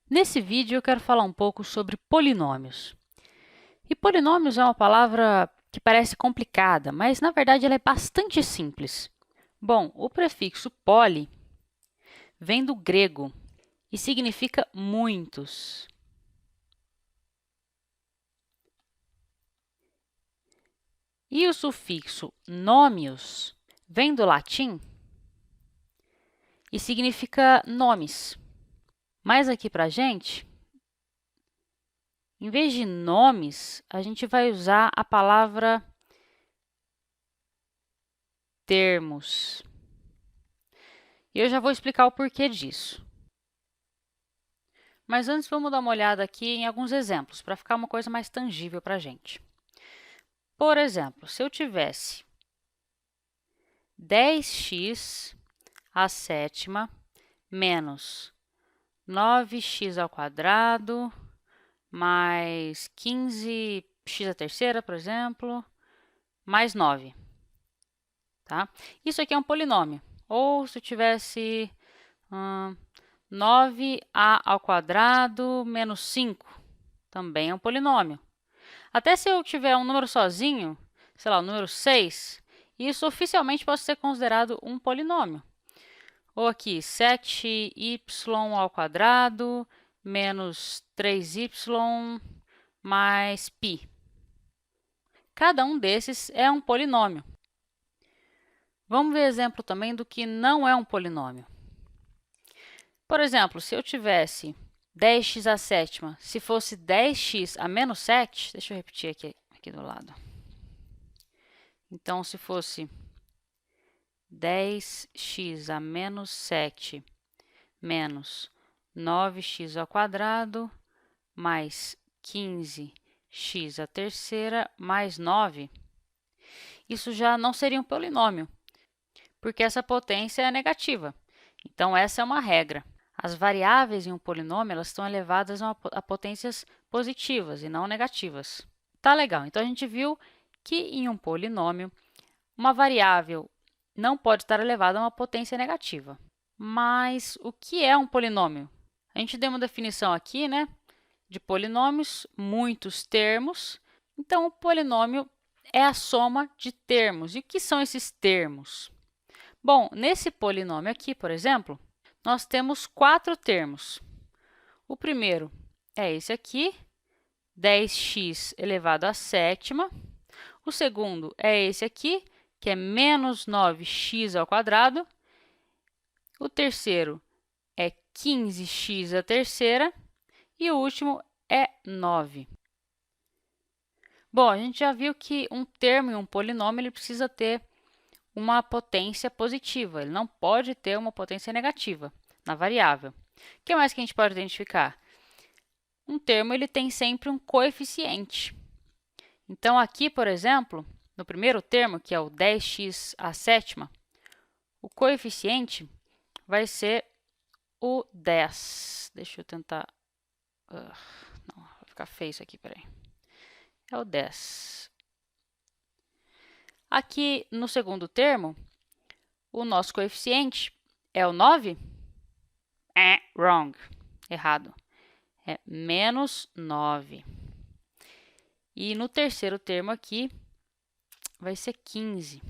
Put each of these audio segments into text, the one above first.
Nesse vídeo eu quero falar um pouco sobre polinômios. E polinômios é uma palavra que parece complicada, mas na verdade ela é bastante simples. Bom, o prefixo poli vem do grego e significa muitos. E o sufixo nomios vem do latim e significa nomes. Mas aqui pra gente, em vez de nomes, a gente vai usar a palavra termos. E eu já vou explicar o porquê disso. Mas antes, vamos dar uma olhada aqui em alguns exemplos, para ficar uma coisa mais tangível para a gente. Por exemplo, se eu tivesse 10x à sétima menos 9x ao quadrado mais 15x à terceira, por exemplo, mais 9. Tá? Isso aqui é um polinômio. Ou se eu tivesse 9a ao quadrado menos 5, também é um polinômio. Até se eu tiver um número sozinho, sei lá, o número 6, isso oficialmente pode ser considerado um polinômio. Ou aqui, 7y ao quadrado menos 3y mais π. Cada um desses é um polinômio. Vamos ver exemplo também do que não é um polinômio. Por exemplo, se eu tivesse 10x à sétima, se fosse 10x a menos 7, deixa eu repetir aqui do lado. Então, se fosse 10x a menos 7 menos 9x ao quadrado mais 15x à terceira mais 9, isso já não seria um polinômio, porque essa potência é negativa. Então, essa é uma regra. As variáveis em um polinômio elas estão elevadas a potências positivas e não negativas. Tá legal. Então, a gente viu que em um polinômio, uma variável não pode estar elevada a uma potência negativa. Mas o que é um polinômio? A gente deu uma definição aqui, né, de polinômios, muitos termos. Então, o polinômio é a soma de termos. E o que são esses termos? Bom, nesse polinômio aqui, por exemplo, nós temos 4 termos. O primeiro é esse aqui, 10x elevado à sétima. O segundo é esse aqui, que é menos 9x ao quadrado. O terceiro é 15x à terceira. E o último é 9. Bom, a gente já viu que um termo em um polinômio ele precisa ter uma potência positiva. Ele não pode ter uma potência negativa na variável. O que mais que a gente pode identificar? Um termo ele tem sempre um coeficiente. Então, aqui, por exemplo, no primeiro termo, que é o 10x à sétima, o coeficiente vai ser o 10. Deixa eu tentar... não, vai ficar feio isso aqui, peraí. É o 10. Aqui, no segundo termo, o nosso coeficiente é o 9? Wrong. Errado. É menos 9. E no terceiro termo aqui, vai ser 15.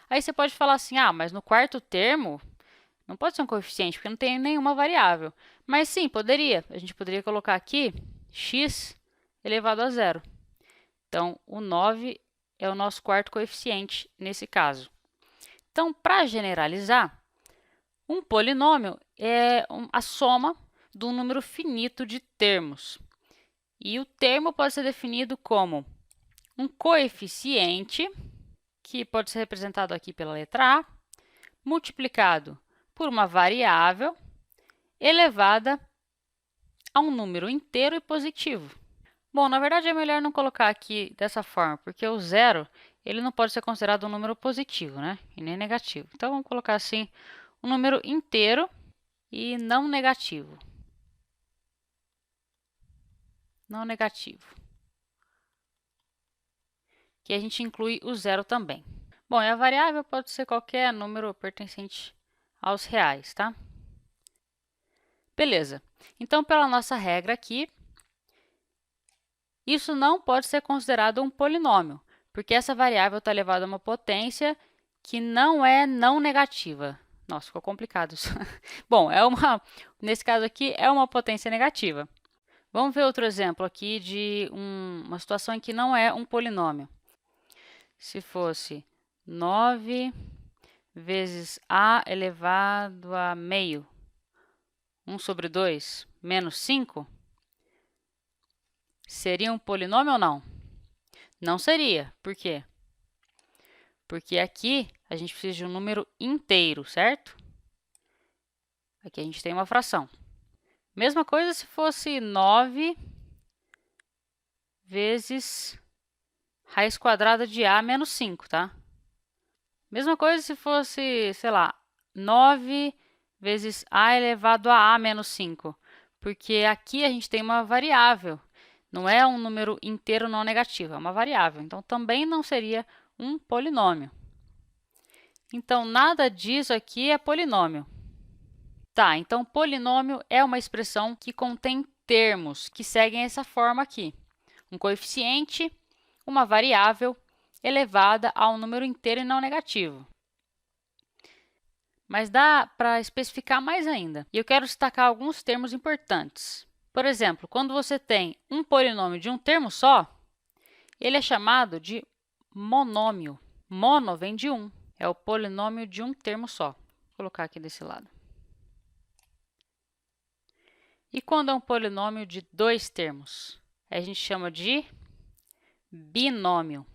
Aí você pode falar assim, mas no quarto termo não pode ser um coeficiente, porque não tem nenhuma variável. Mas sim, poderia. A gente poderia colocar aqui x elevado a zero. Então, o 9 é o nosso quarto coeficiente nesse caso. Então, para generalizar, um polinômio é a soma de um número finito de termos. E o termo pode ser definido como um coeficiente, que pode ser representado aqui pela letra A, multiplicado por uma variável elevada a um número inteiro e positivo. Bom, na verdade é melhor não colocar aqui dessa forma, porque o zero ele não pode ser considerado um número positivo, né? E nem negativo. Então, vamos colocar assim, um número inteiro e não negativo. Não negativo. Que a gente inclui o zero também. Bom, e a variável pode ser qualquer número pertencente aos reais, tá? Beleza. Então, pela nossa regra aqui, isso não pode ser considerado um polinômio, porque essa variável está elevada a uma potência que não é não negativa. Nossa, ficou complicado isso. Bom, nesse caso aqui, é uma potência negativa. Vamos ver outro exemplo aqui de uma situação em que não é um polinômio. Se fosse 9 vezes a elevado a meio, 1 sobre 2, menos 5, seria um polinômio ou não? Não seria. Por quê? Porque aqui a gente precisa de um número inteiro, certo? Aqui a gente tem uma fração. Mesma coisa se fosse 9 vezes raiz quadrada de a menos 5, tá? Mesma coisa se fosse, sei lá, 9 vezes a elevado a menos 5, porque aqui a gente tem uma variável, não é um número inteiro não negativo, é uma variável, então também não seria um polinômio. Então, nada disso aqui é polinômio. Tá, então polinômio é uma expressão que contém termos que seguem essa forma aqui. Um coeficiente, uma variável elevada a um número inteiro e não negativo. Mas dá para especificar mais ainda. E eu quero destacar alguns termos importantes. Por exemplo, quando você tem um polinômio de um termo só, ele é chamado de monômio. Mono vem de um, é o polinômio de um termo só. Vou colocar aqui desse lado. E quando é um polinômio de dois termos? A gente chama de binômio.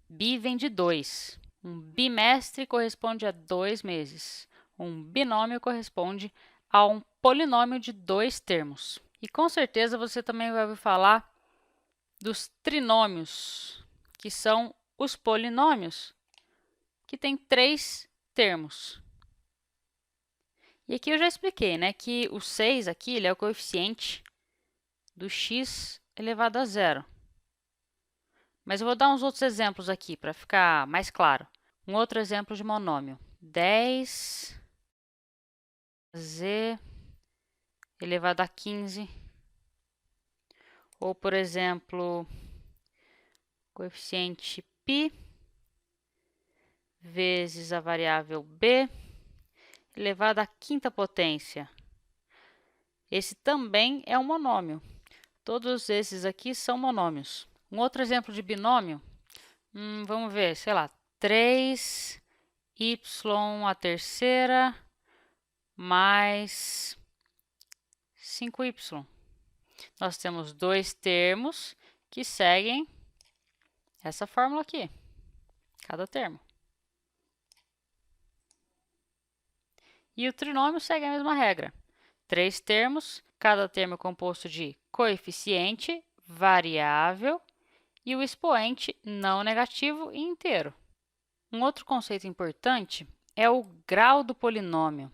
Bi vem de 2. Um bimestre corresponde a 2 meses. Um binômio corresponde a um polinômio de dois termos. E com certeza você também vai ouvir falar dos trinômios, que são os polinômios que têm 3 termos. E aqui eu já expliquei, né, que o 6 aqui ele é o coeficiente do x elevado a zero. Mas eu vou dar uns outros exemplos aqui para ficar mais claro. Um outro exemplo de monômio. 10z elevado a 15. Ou, por exemplo, coeficiente π vezes a variável b elevado à quinta potência. Esse também é um monômio. Todos esses aqui são monômios. Um outro exemplo de binômio, vamos ver, sei lá, 3y à terceira mais 5y. Nós temos dois termos que seguem essa fórmula aqui, cada termo. E o trinômio segue a mesma regra. 3 termos, cada termo é composto de coeficiente, variável e o expoente não negativo e inteiro. Um outro conceito importante é o grau do polinômio.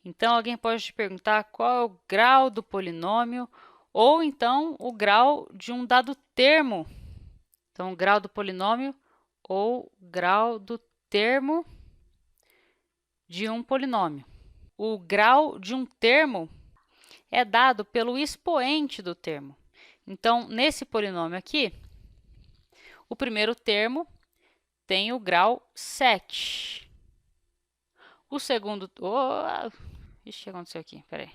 Então, alguém pode te perguntar qual é o grau do polinômio ou então o grau de um dado termo. Então, o grau do polinômio ou grau do termo de um polinômio. O grau de um termo é dado pelo expoente do termo. Então, nesse polinômio aqui, o primeiro termo tem o grau 7. O segundo... Ixi, o que aconteceu aqui? Peraí.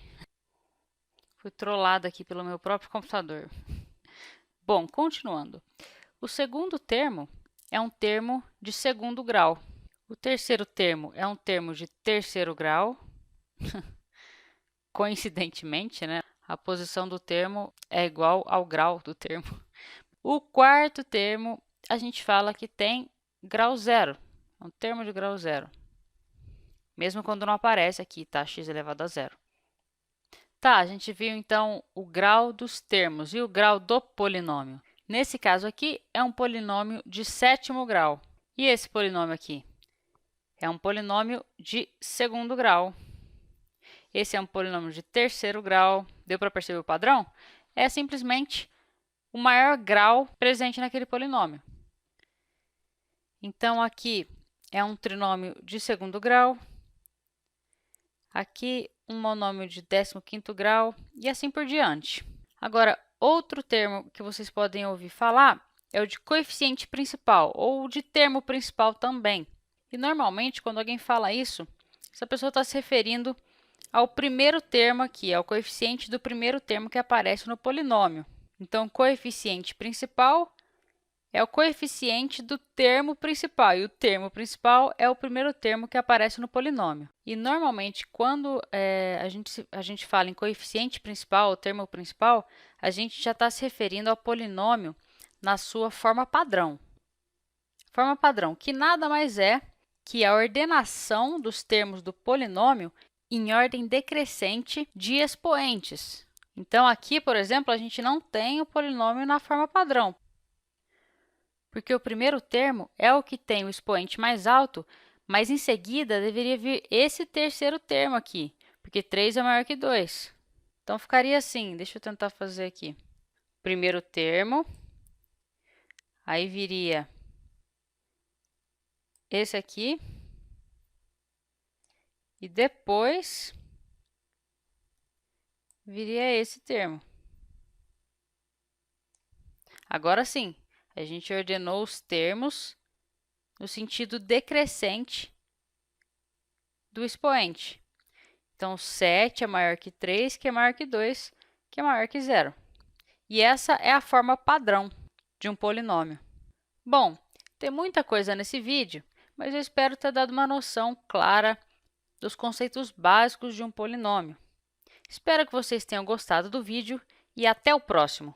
Fui trollada aqui pelo meu próprio computador. Bom, continuando. O segundo termo é um termo de segundo grau. O terceiro termo é um termo de terceiro grau. Coincidentemente, né? A posição do termo é igual ao grau do termo. O quarto termo, a gente fala que tem grau zero. É um termo de grau zero. Mesmo quando não aparece aqui, tá? X elevado a zero. Tá, a gente viu então o grau dos termos e o grau do polinômio. Nesse caso aqui, é um polinômio de sétimo grau. E esse polinômio aqui? É um polinômio de segundo grau. Esse é um polinômio de terceiro grau. Deu para perceber o padrão? É simplesmente o maior grau presente naquele polinômio. Então, aqui é um trinômio de segundo grau. aqui um monômio de 15º grau e assim por diante. Agora, outro termo que vocês podem ouvir falar é o de coeficiente principal ou de termo principal também. E normalmente, quando alguém fala isso, essa pessoa está se referindo ao primeiro termo aqui, ao coeficiente do primeiro termo que aparece no polinômio. Então, coeficiente principal é o coeficiente do termo principal, e o termo principal é o primeiro termo que aparece no polinômio. E normalmente, quando a gente fala em coeficiente principal, o termo principal, a gente já está se referindo ao polinômio na sua forma padrão. Forma padrão, que nada mais é que a ordenação dos termos do polinômio em ordem decrescente de expoentes. Então, aqui, por exemplo, a gente não tem o polinômio na forma padrão, porque o primeiro termo é o que tem o expoente mais alto, mas em seguida deveria vir esse terceiro termo aqui, porque 3 é maior que 2. Então, ficaria assim, deixa eu tentar fazer aqui. Primeiro termo, aí viria esse aqui, e depois viria esse termo. Agora sim, a gente ordenou os termos no sentido decrescente do expoente. Então, 7 é maior que 3, que é maior que 2, que é maior que 0. E essa é a forma padrão de um polinômio. Bom, tem muita coisa nesse vídeo, mas eu espero ter dado uma noção clara dos conceitos básicos de um polinômio. Espero que vocês tenham gostado do vídeo e até o próximo!